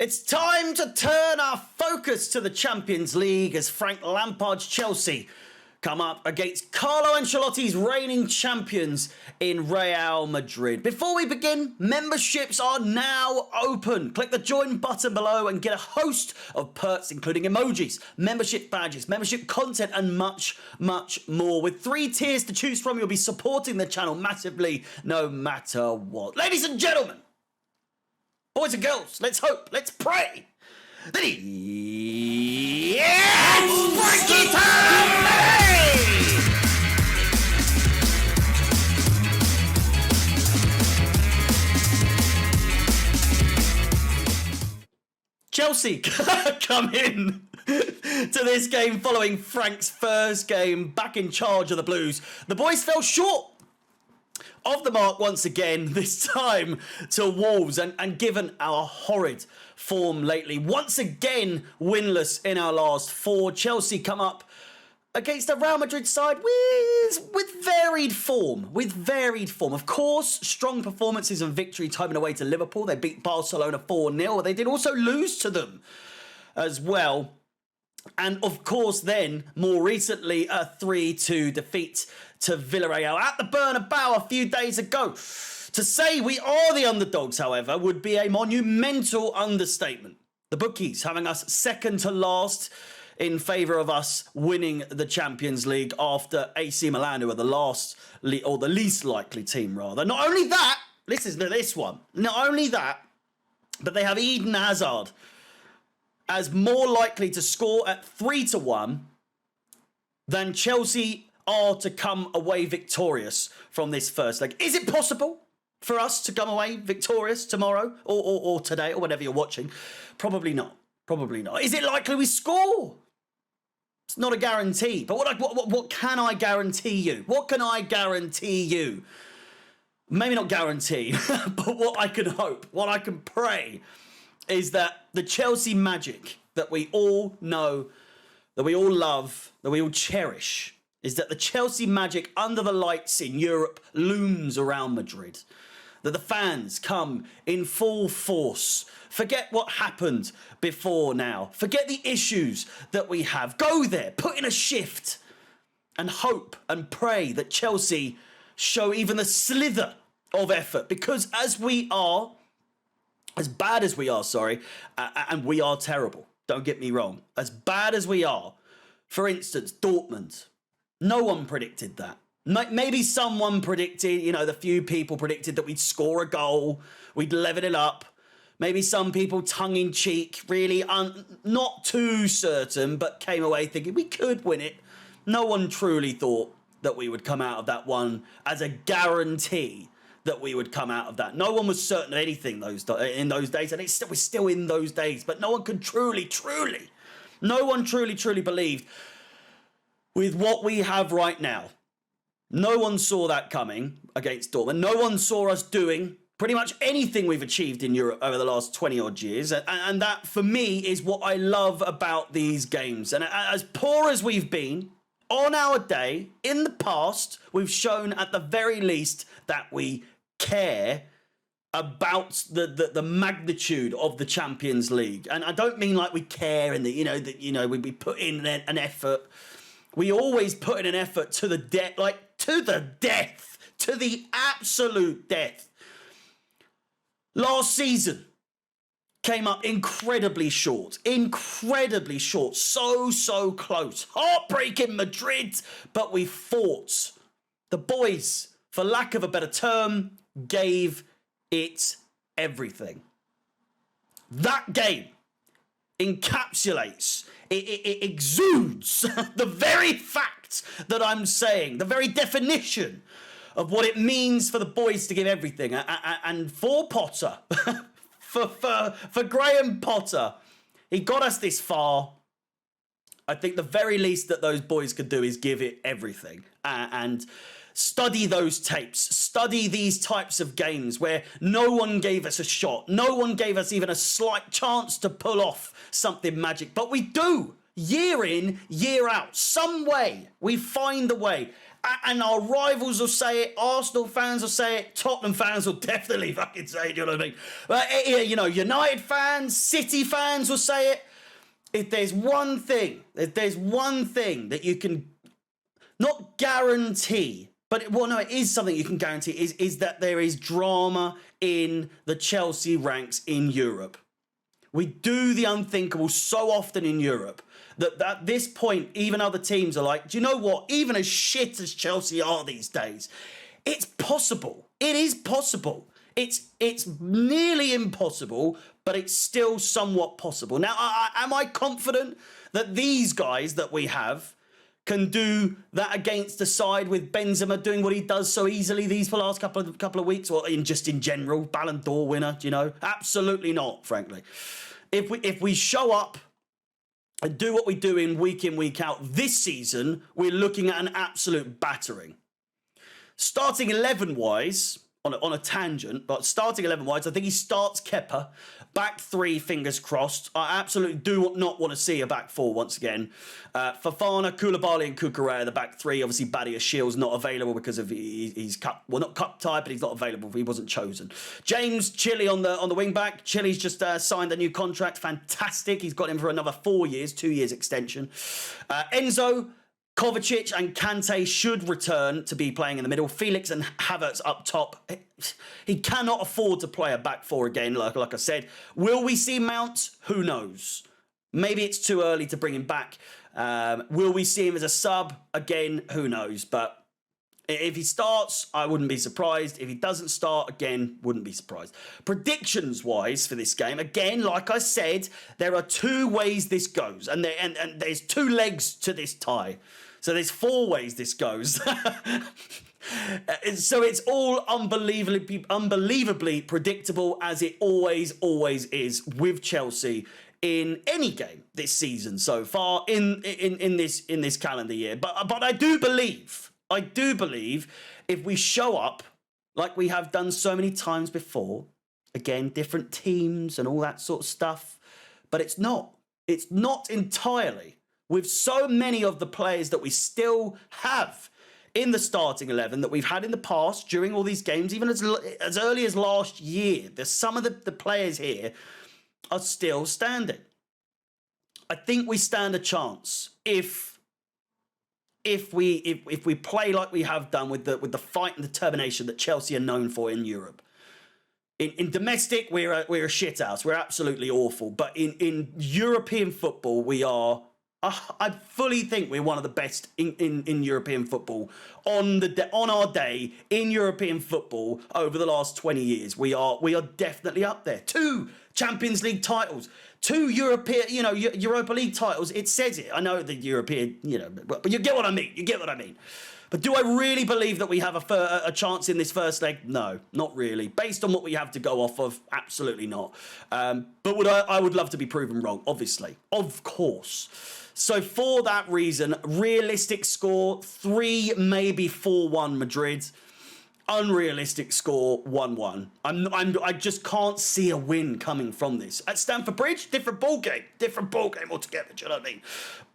It's time to turn our focus to the Champions League as Frank Lampard's Chelsea come up against Carlo Ancelotti's reigning champions in Real Madrid. Before we begin, memberships are now open. Click the join button below and get a host of perks, including emojis, membership badges, membership content, and much, much more. With 3 tiers to choose from, you'll be supporting the channel massively no matter what. Ladies and gentlemen, boys and girls, let's hope, let's pray that it's Frankie time! Chelsea come in to this game following Frank's first game back in charge of the Blues. The boys fell short of the mark once again, this time to Wolves, and given our horrid form lately, once again winless in our last 4, Chelsea come up against a Real Madrid side with varied form. Of course, strong performances and victory home and away to Liverpool. They beat Barcelona 4-0. They did also lose to them as well. And of course, then, more recently, a 3-2 defeat to Villarreal at the Bernabeu a few days ago. To say we are the underdogs, however, would be a monumental understatement. The bookies having us second to last in favour of us winning the Champions League after AC Milan, who are the least likely team, rather. Not only that, listen to this one. Not only that, but they have Eden Hazard as more likely to score at 3-1 than Chelsea are to come away victorious from this first leg. Is it possible for us to come away victorious tomorrow or today or whenever you're watching? Probably not. Probably not. Is it likely we score? It's not a guarantee. But what can I guarantee you? What can I guarantee you? Maybe not guarantee, but what I can hope, what I can pray is that the Chelsea magic that we all know, that we all love, that we all cherish, is that the Chelsea magic under the lights in Europe looms around Madrid. That the fans come in full force. Forget what happened before now. Forget the issues that we have. Go there, put in a shift, and hope and pray that Chelsea show even a slither of effort. Because as bad as we are, and we are terrible, don't get me wrong, as bad as we are, for instance, Dortmund, no one predicted that. Maybe someone predicted, the few people predicted that we'd score a goal, we'd level it up. Maybe some people tongue-in-cheek, really not too certain, but came away thinking we could win it. No one truly thought that we would come out of that one as a guarantee that we would come out of that. No one was certain of anything in those days, and we're still in those days, but no one could truly believed with what we have right now. No one saw that coming against Dortmund. No one saw us doing pretty much anything we've achieved in Europe over the last 20-odd years. And that, for me, is what I love about these games. And as poor as we've been on our day, in the past, we've shown at the very least that we care about the magnitude of the Champions League. And I don't mean like we care and we put in an effort. We always put in an effort to the death, to the absolute death. Last season came up incredibly short, so close. Heartbreaking Madrid, but we fought. The boys, for lack of a better term, gave it everything. That game encapsulates, it exudes the very fact that I'm saying, the very definition of what it means for the boys to give everything. And for Potter, for Graham Potter, he got us this far. I think the very least that those boys could do is give it everything. And study those tapes. Study these types of games where no one gave us a shot. No one gave us even a slight chance to pull off something magic. But we do, year in, year out. Some way, we find a way. And our rivals will say it, Arsenal fans will say it, Tottenham fans will definitely fucking say it, you know what I mean? But, you know, United fans, City fans will say it. If there's one thing that you can not guarantee, but it is something you can guarantee, is that there is drama in the Chelsea ranks in Europe. We do the unthinkable so often in Europe that at this point, even other teams are like, do you know what? Even as shit as Chelsea are these days, it's possible. It is possible. It's nearly impossible, but it's still somewhat possible. Now, am I confident that these guys that we have can do that against the side with Benzema doing what he does so easily these last couple of weeks, or in general, Ballon d'Or winner, you know? Absolutely not, frankly. If we show up and do what we do in, week out, this season, we're looking at an absolute battering. Starting 11-wise, on a tangent, but starting 11-wise, I think he starts Kepa, back three, fingers crossed. I absolutely do not want to see a back four once again. Fofana, Koulibaly and Cucurella, the back three. Obviously, Badia Shields not available because of he's not cup tied, but he's not available. He wasn't chosen. James Chile on the wing back. Chile's just signed a new contract. Fantastic. He's got him for another 4 years, 2 years extension. Enzo, Kovacic and Kante should return to be playing in the middle. Felix and Havertz up top. He cannot afford to play a back four again, like I said. Will we see Mount? Who knows? Maybe it's too early to bring him back. Will we see him as a sub? Again, who knows? But if he starts, I wouldn't be surprised. If he doesn't start, again, wouldn't be surprised. Predictions-wise for this game, again, like I said, there are two ways this goes. And there's two legs to this tie. So there's four ways this goes. So it's all unbelievably predictable, as it always is with Chelsea in any game this season so far in this calendar year. But I do believe if we show up like we have done so many times before, again, different teams and all that sort of stuff, but it's not entirely, with so many of the players that we still have in the starting 11 that we've had in the past during all these games, even as early as last year. There's some of the players here are still standing. I think we stand a chance if we play like we have done with the fight and determination that Chelsea are known for in Europe. In domestic, we're a shit house. We're absolutely awful. But in European football, we are. I fully think we're one of the best in European football on our day in European football over the last 20 years. We are definitely up there. 2 Champions League titles, 2 Europa League titles. It says it. I know the European, but you get what I mean. But do I really believe that we have a chance in this first leg? No, not really. Based on what we have to go off of, absolutely not. But I would love to be proven wrong, obviously. Of course. So for that reason, realistic score, 3, maybe 4-1 Madrid. Unrealistic score, 1-1. I just can't see a win coming from this. At Stamford Bridge, different ball game altogether, do you know what I mean?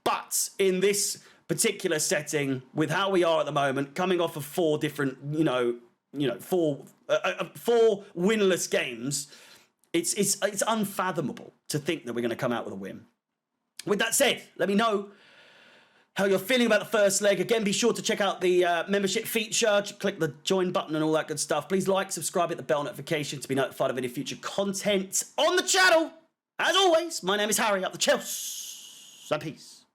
But in this particular setting, with how we are at the moment, coming off of 4 different, 4 winless games, it's unfathomable to think that we're going to come out with a win. With that said, let me know how you're feeling about the first leg. Again, be sure to check out the membership feature. Click the join button and all that good stuff. Please like, subscribe, hit the bell notification to be notified of any future content on the channel. As always, my name is Harry, up the Chelsea. And peace.